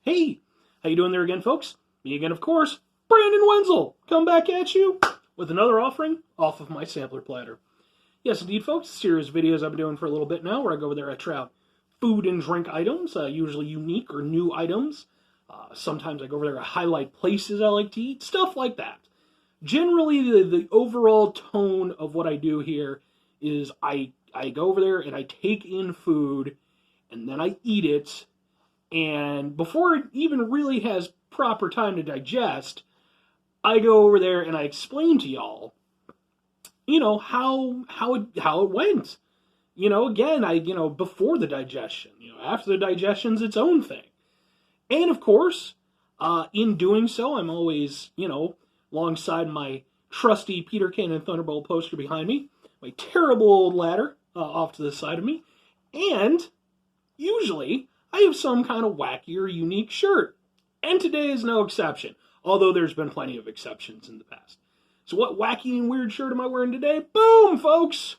Hey, how you doing there again, folks? Me again, of course, Brandon Wenzel. Come back at you with another offering off of my sampler platter. Yes, indeed, folks, series of videos I've been doing for a little bit now, where I go over there, I try out food and drink items, usually unique or new items. Sometimes I go over there, I highlight places I like to eat, stuff like that. Generally, the overall tone of what I do here is I go over there and I take in food, and then I eat it, and before it even really has proper time to digest, I go over there and I explain to y'all, how it went. Again, before the digestion. After the digestion's its own thing. And of course, in doing so, I'm always, alongside my trusty Peter Cannon Thunderbolt poster behind me, my terrible old ladder off to the side of me, and usually I have some kind of wacky or unique shirt. And today is no exception, although there's been plenty of exceptions in the past. So what wacky and weird shirt am I wearing today? Boom, folks!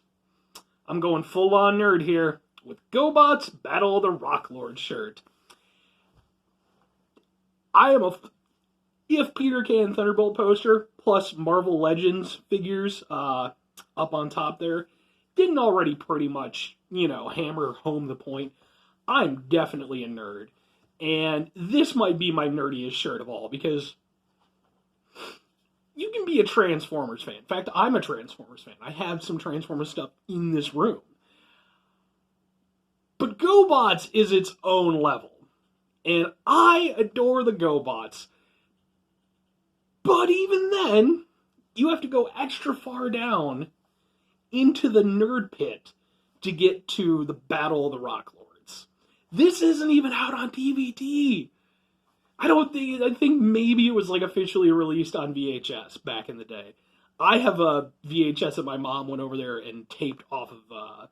I'm going full-on nerd here with GoBot's Battle of the Rock Lord shirt. I am if Peter Cannon Thunderbolt poster plus Marvel Legends figures up on top there didn't already pretty much, hammer home the point, I'm definitely a nerd. And this might be my nerdiest shirt of all, because you can be a Transformers fan. In fact, I'm a Transformers fan. I have some Transformers stuff in this room. But GoBots is its own level. And I adore the GoBots. But even then, you have to go extra far down into the nerd pit to get to the Battle of the Rock Lords. This isn't even out on DVD. I think maybe it was officially released on VHS back in the day. I have a VHS that my mom went over there and taped off of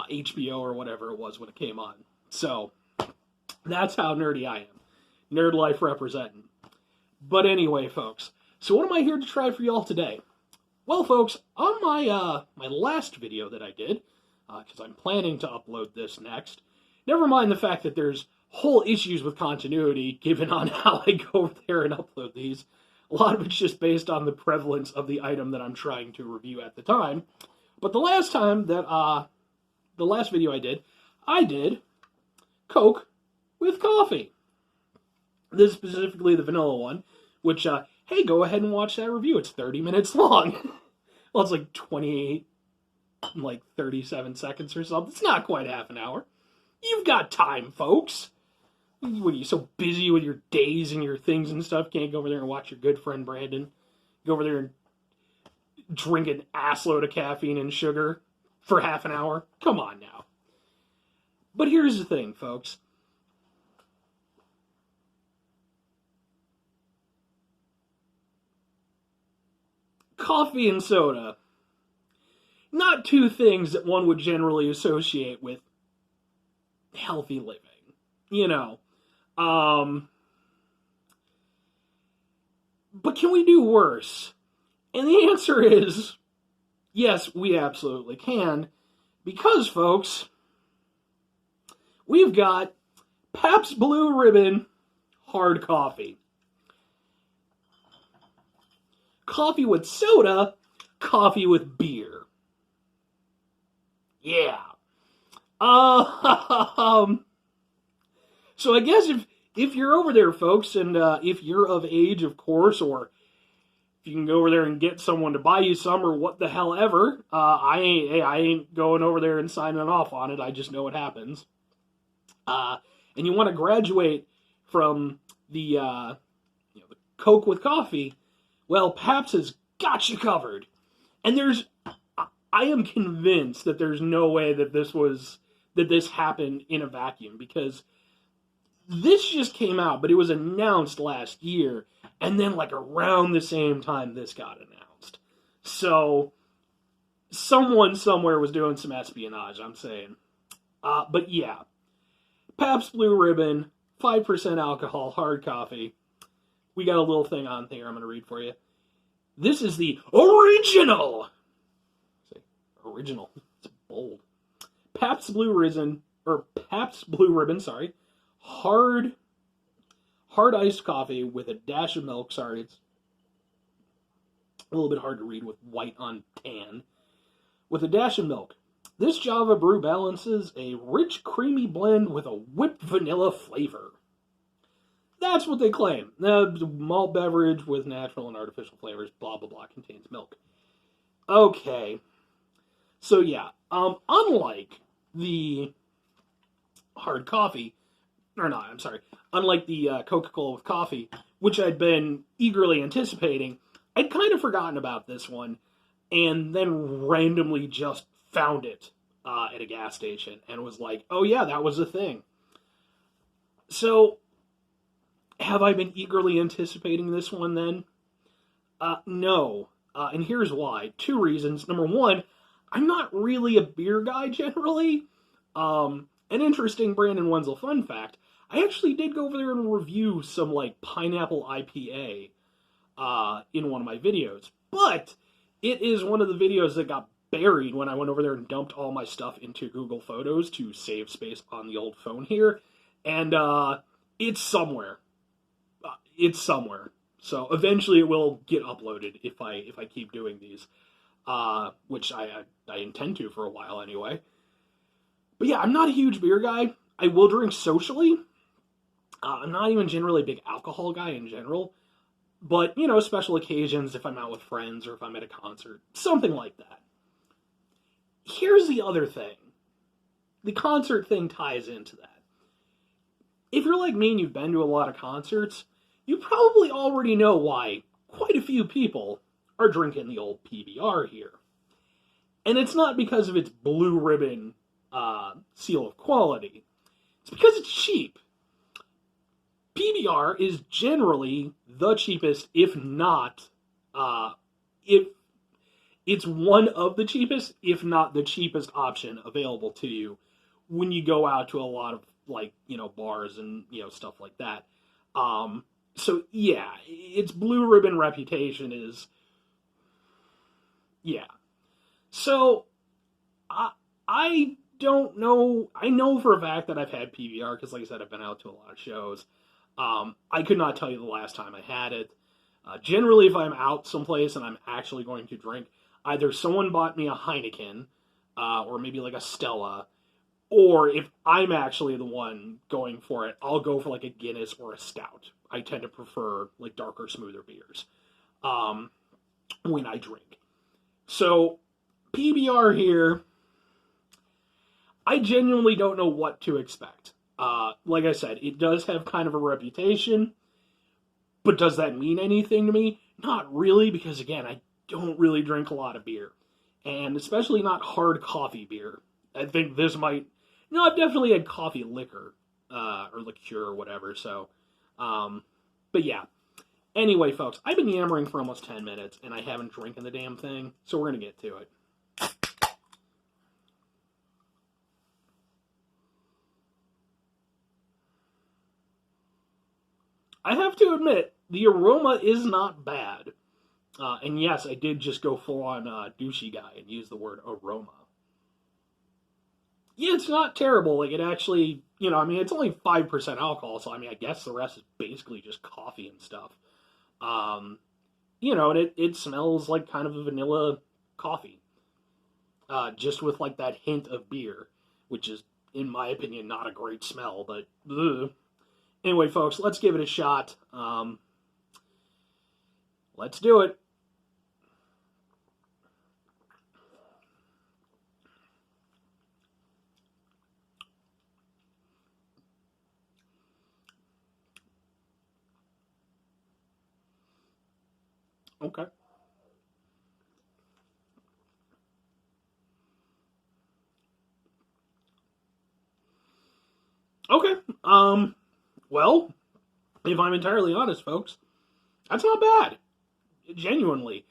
HBO or whatever it was when it came on. So, that's how nerdy I am. Nerd life representing. But anyway, folks, so what am I here to try for y'all today? Well, folks, on my last video that I did, because I'm planning to upload this next, never mind the fact that there's whole issues with continuity given on how I go over there and upload these. A lot of it's just based on the prevalence of the item that I'm trying to review at the time. But the last time that, the last video I did Coke with coffee. This is specifically the vanilla one, which, hey, go ahead and watch that review. It's 30 minutes long. Well, it's 28, 37 seconds or something. It's not quite half an hour. You've got time, folks. What are you, so busy with your days and your things and stuff? Can't go over there and watch your good friend Brandon go over there and drink an assload of caffeine and sugar for half an hour? Come on now. But here's the thing, folks. Coffee and soda, not two things that one would generally associate with healthy living, But can we do worse? And the answer is, yes, we absolutely can, because, folks, we've got Pabst Blue Ribbon hard coffee. Coffee with soda, coffee with beer. Yeah. So I guess if you're over there, folks, and if you're of age, of course, or if you can go over there and get someone to buy you some, or what the hell ever, I ain't going over there and signing off on it. I just know it happens. And you want to graduate from the the Coke with coffee. Well, Pabst has got you covered. And I am convinced that there's no way that this happened in a vacuum, because this just came out, but it was announced last year, and then around the same time this got announced. So, someone somewhere was doing some espionage, I'm saying. But yeah, Pabst Blue Ribbon, 5% alcohol, hard coffee. We got a little thing on here I'm going to read for you. This is the original. Original. It's bold. Pabst Blue Ribbon, hard hard iced coffee with a dash of milk. Sorry, it's a little bit hard to read with white on tan. With a dash of milk. This Java brew balances a rich, creamy blend with a whipped vanilla flavor. That's what they claim. The malt beverage with natural and artificial flavors, blah, blah, blah, contains milk. Okay. So, yeah. Unlike the hard coffee, or not, I'm sorry, unlike the Coca-Cola with coffee, which I'd been eagerly anticipating, I'd kind of forgotten about this one, and then randomly just found it at a gas station, and was like, oh yeah, that was a thing. So, have I been eagerly anticipating this one then? No. And here's why. 2 reasons. Number 1, I'm not really a beer guy generally. An interesting Brandon Wenzel fun fact, I actually did go over there and review some, like, pineapple IPA in one of my videos. But it is one of the videos that got buried when I went over there and dumped all my stuff into Google Photos to save space on the old phone here. And it's somewhere. It's somewhere. So eventually it will get uploaded if I keep doing these, which I intend to for a while anyway. But yeah, I'm not a huge beer guy. I will drink socially. I'm not even generally a big alcohol guy in general. But, you know, special occasions, if I'm out with friends or if I'm at a concert, something like that. Here's the other thing. The concert thing ties into that. If you're like me and you've been to a lot of concerts, you probably already know why quite a few people are drinking the old PBR here. And it's not because of its blue ribbon seal of quality. It's because it's cheap. PBR is generally the cheapest, if not, if it's one of the cheapest, if not the cheapest option available to you when you go out to a lot of, like, you know, bars and, you know, stuff like that. So, yeah, its blue ribbon reputation is, yeah. So, I don't know, I know for a fact that I've had PBR, because like I said, I've been out to a lot of shows. I could not tell you the last time I had it. Generally, if I'm out someplace and I'm actually going to drink, either someone bought me a Heineken, or maybe like a Stella, or if I'm actually the one going for it, I'll go for like a Guinness or a Stout. I tend to prefer like darker, smoother beers when I drink. So, PBR here, I genuinely don't know what to expect. Like I said, it does have kind of a reputation, but does that mean anything to me? Not really, because again, I don't really drink a lot of beer, and especially not hard coffee beer. I think this might, you know, I've definitely had coffee liquor, or liqueur or whatever, so, but yeah. Anyway, folks, I've been yammering for almost 10 minutes, and I haven't drinking the damn thing, so we're gonna get to it. I have to admit, the aroma is not bad. And yes, I did just go full-on douchey guy and use the word aroma. Yeah, it's not terrible. Like, it actually, you know, I mean, it's only 5% alcohol, so I mean, I guess the rest is basically just coffee and stuff. You know, and it smells like kind of a vanilla coffee. Just with, like, that hint of beer, which is, in my opinion, not a great smell, but ugh. Anyway, folks, let's give it a shot. Let's do it. Okay. Okay. Well, if I'm entirely honest, folks, that's not bad. Genuinely.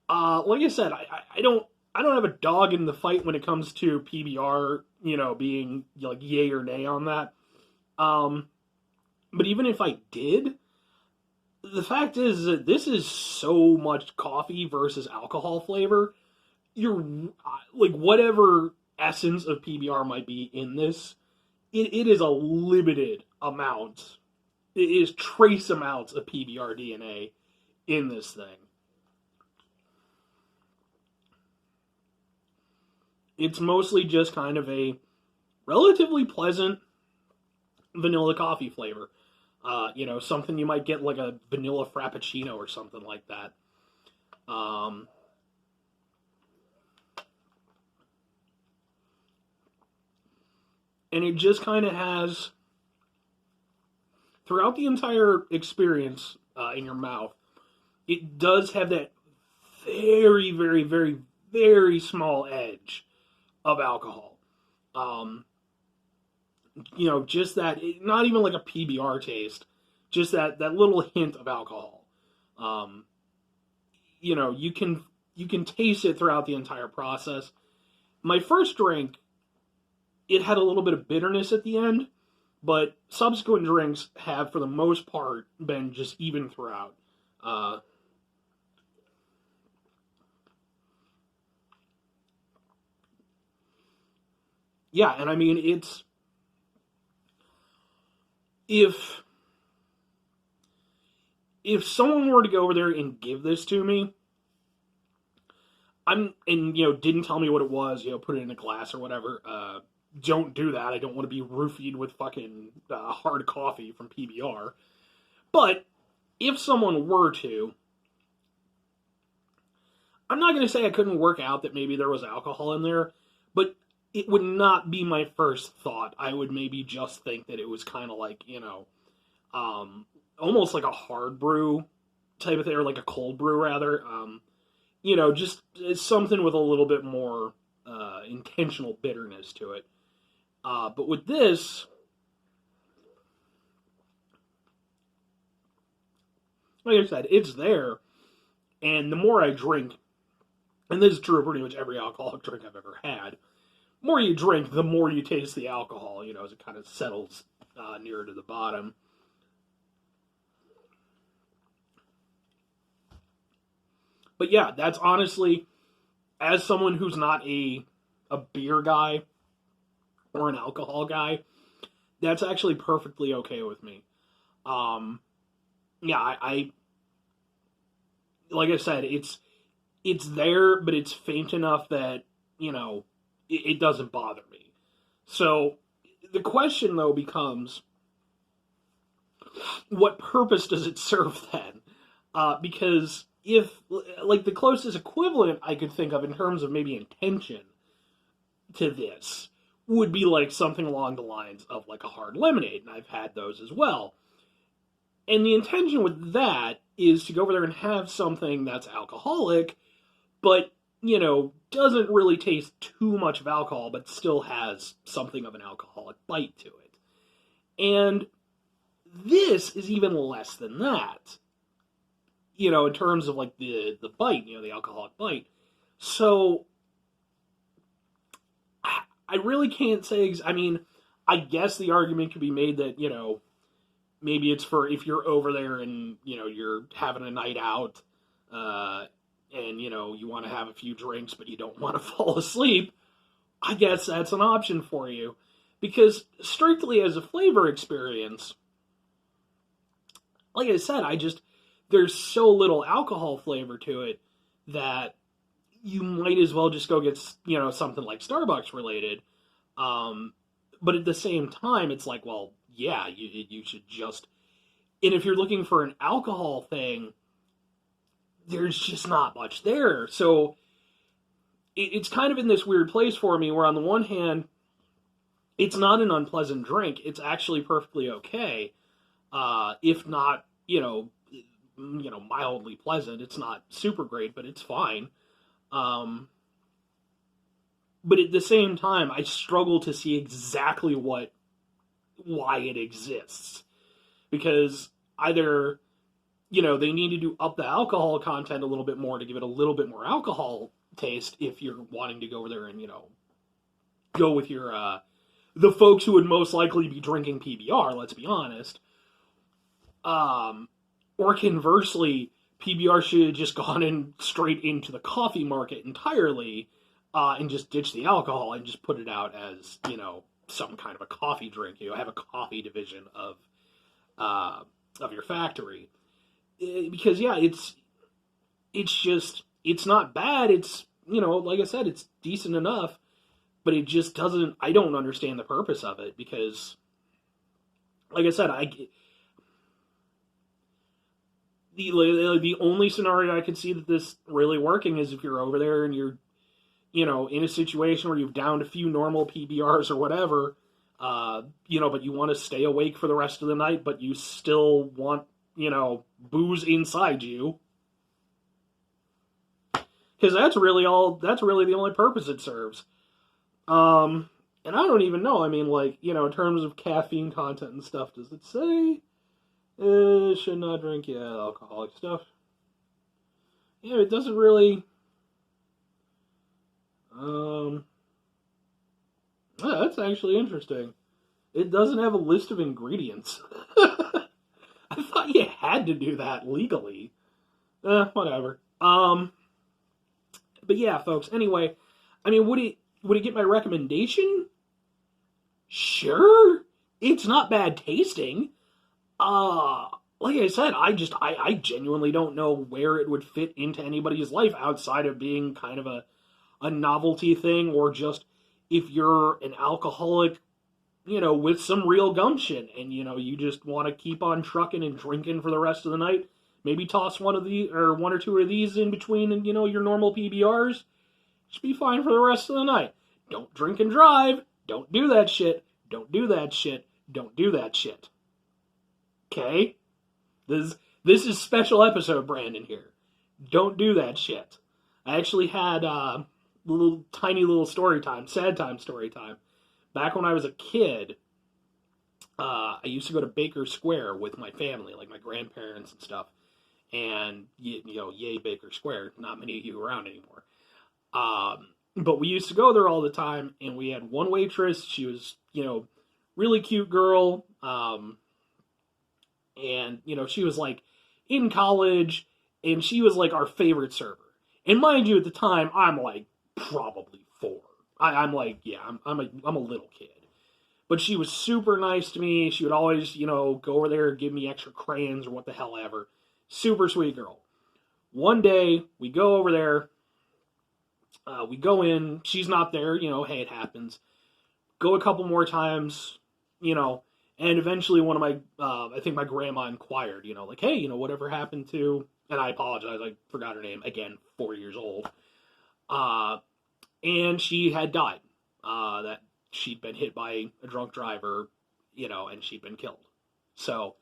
Like I said, I don't have a dog in the fight when it comes to PBR, you know, being like yay or nay on that. But even if I did, the fact is that this is so much coffee versus alcohol flavor. You're like, whatever essence of PBR might be in this, it is a limited amount is trace amounts of PBR DNA in this thing. It's mostly just kind of a relatively pleasant vanilla coffee flavor. Something you might get like a vanilla frappuccino or something like that. And it just kind of has, throughout the entire experience in your mouth, it does have that very, very, very, very small edge of alcohol. Just that, not even like a PBR taste, just that little hint of alcohol. You can taste it throughout the entire process. My first drink, it had a little bit of bitterness at the end, but subsequent drinks have, for the most part, been just even throughout. Yeah, and I mean, it's... If someone were to go over there and give this to me, didn't tell me what it was, put it in a glass or whatever, don't do that. I don't want to be roofied with fucking hard coffee from PBR. But if someone were to, I'm not going to say I couldn't work out that maybe there was alcohol in there, but it would not be my first thought. I would maybe just think that it was kind of like, almost like a hard brew type of thing, or like a cold brew rather. Just something with a little bit more intentional bitterness to it. But with this, like I said, it's there. And the more I drink, and this is true of pretty much every alcoholic drink I've ever had, the more you drink, the more you taste the alcohol, as it kind of settles nearer to the bottom. But yeah, that's honestly, as someone who's not a beer guy or an alcohol guy, that's actually perfectly okay with me. I like I said, it's there, but it's faint enough that, it doesn't bother me. So the question, though, becomes, what purpose does it serve then? Because if, like, the closest equivalent I could think of in terms of maybe intention to this would be like something along the lines of like a hard lemonade, and I've had those as well. And the intention with that is to go over there and have something that's alcoholic, but, doesn't really taste too much of alcohol, but still has something of an alcoholic bite to it. And this is even less than that, in terms of like the bite, the alcoholic bite. So I really can't say, I guess the argument could be made that, maybe it's for if you're over there and, you're having a night out, and, you want to have a few drinks, but you don't want to fall asleep. I guess that's an option for you. Because strictly as a flavor experience, like I said, there's so little alcohol flavor to it that you might as well just go get, something like Starbucks related. But at the same time, it's like, well, yeah, you should just... And if you're looking for an alcohol thing, there's just not much there. So it's kind of in this weird place for me where on the one hand, it's not an unpleasant drink. It's actually perfectly okay. If not, mildly pleasant. It's not super great, but it's fine. But at the same time, I struggle to see exactly why it exists. Because either, they needed to up the alcohol content a little bit more to give it a little bit more alcohol taste if you're wanting to go over there and, go with your, the folks who would most likely be drinking PBR, let's be honest. Or conversely, PBR should have just gone in straight into the coffee market entirely, and just ditch the alcohol and just put it out as, some kind of a coffee drink. Have a coffee division of of your factory. Because yeah, it's not bad. It's, like I said, it's decent enough, but it just doesn't. I don't understand the purpose of it because, like I said, the only scenario I could see that this really working is if you're over there and you're, in a situation where you've downed a few normal PBRs or whatever, but you want to stay awake for the rest of the night, but you still want, booze inside you. Because that's really the only purpose it serves. And I don't even know, I mean, like, in terms of caffeine content and stuff, does it say, should not drink, alcoholic stuff? Yeah, it doesn't really, that's actually interesting. It doesn't have a list of ingredients. I thought you had to do that legally. Whatever. But yeah, folks, anyway, I mean, would it get my recommendation? Sure. It's not bad tasting. Like I said, I genuinely don't know where it would fit into anybody's life outside of being kind of a novelty thing, or just if you're an alcoholic, with some real gumption and, you just want to keep on trucking and drinking for the rest of the night, maybe toss one or two of these in between, your normal PBRs. Just be fine for the rest of the night. Don't drink and drive. Don't do that shit. Don't do that shit. Don't do that shit. Okay? This is special episode Brandon here. Don't do that shit. I actually had tiny little story time, sad time story time. Back when I was a kid, I used to go to Baker Square with my family, like my grandparents and stuff. And, yay Baker Square. Not many of you around anymore. But we used to go there all the time, and we had one waitress. She was, really cute girl. And, she was, like, in college, and she was, like, our favorite server. And mind you, at the time, I'm, like, probably 4. I'm like, yeah, I'm a little kid. But she was super nice to me. She would always, go over there and give me extra crayons or what the hell ever. Super sweet girl. One day, we go over there. We go in. She's not there. Hey, it happens. Go a couple more times, and eventually one of my, I think my grandma inquired, like, hey, whatever happened to, and I apologize, I forgot her name, again, 4 years old. And she had died. That she'd been hit by a drunk driver, and she'd been killed. So,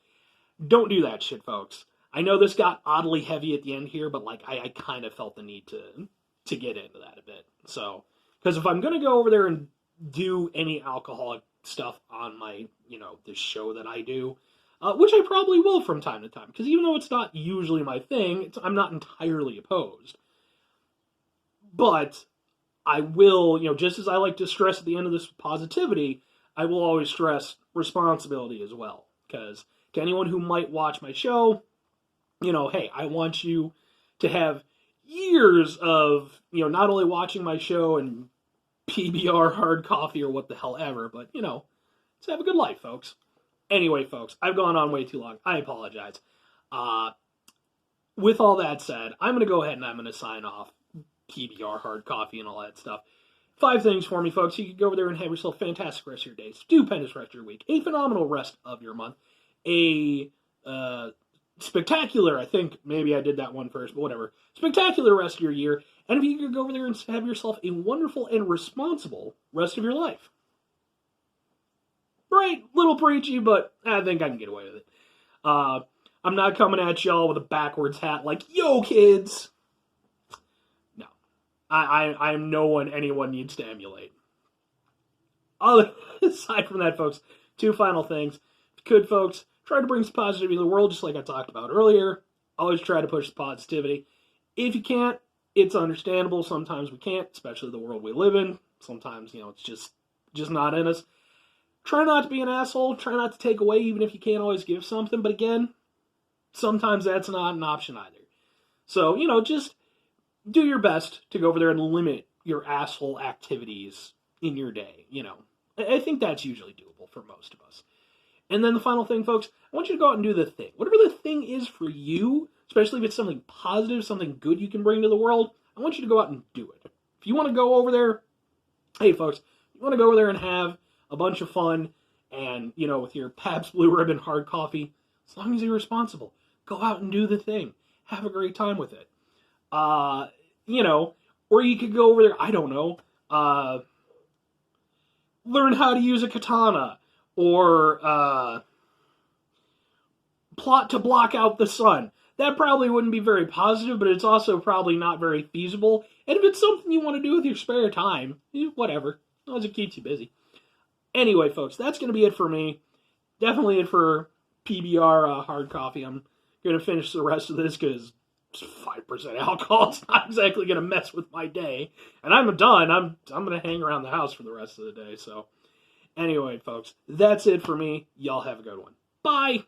don't do that shit, folks. I know this got oddly heavy at the end here, but, like, I kind of felt the need to get into that a bit. So, because if I'm going to go over there and do any alcoholic stuff on my, this show that I do, which I probably will from time to time, because even though it's not usually my thing, I'm not entirely opposed. But I will, just as I like to stress at the end of this positivity, I will always stress responsibility as well. Because to anyone who might watch my show, hey, I want you to have years of, not only watching my show and PBR hard coffee or what the hell ever, but, let's have a good life, folks. Anyway, folks, I've gone on way too long. I apologize. With all that said, I'm going to go ahead and I'm going to sign off. PBR, hard coffee, and all that stuff. 5 things for me, folks. You can go over there and have yourself a fantastic rest of your day. Stupendous rest of your week. A phenomenal rest of your month. A spectacular, I think, maybe I did that one first, but whatever. Spectacular rest of your year. And if you could go over there and have yourself a wonderful and responsible rest of your life. Right, little preachy, but I think I can get away with it. I'm not coming at y'all with a backwards hat like, yo, kids! I'm no one anyone needs to emulate. Aside from that, folks, 2 final things. If you could, folks, try to bring some positivity to the world, just like I talked about earlier. Always try to push the positivity. If you can't, it's understandable. Sometimes we can't, especially the world we live in. Sometimes, it's just not in us. Try not to be an asshole. Try not to take away, even if you can't always give something. But again, sometimes that's not an option either. So, just do your best to go over there and limit your asshole activities in your day, I think that's usually doable for most of us. And then the final thing, folks, I want you to go out and do the thing. Whatever the thing is for you, especially if it's something positive, something good you can bring to the world, I want you to go out and do it. If you want to go over there, hey, folks, you want to go over there and have a bunch of fun and, with your Pabst Blue Ribbon hard coffee, as long as you're responsible, go out and do the thing. Have a great time with it. Or you could go over there, I don't know, learn how to use a katana, or plot to block out the sun. That probably wouldn't be very positive, but it's also probably not very feasible. And if it's something you want to do with your spare time, whatever, as long as it keeps you busy. Anyway, folks, that's going to be it for me. Definitely it for PBR hard coffee. I'm going to finish the rest of this because 5% alcohol is not exactly going to mess with my day. And I'm done. I'm going to hang around the house for the rest of the day. So anyway, folks, that's it for me. Y'all have a good one. Bye.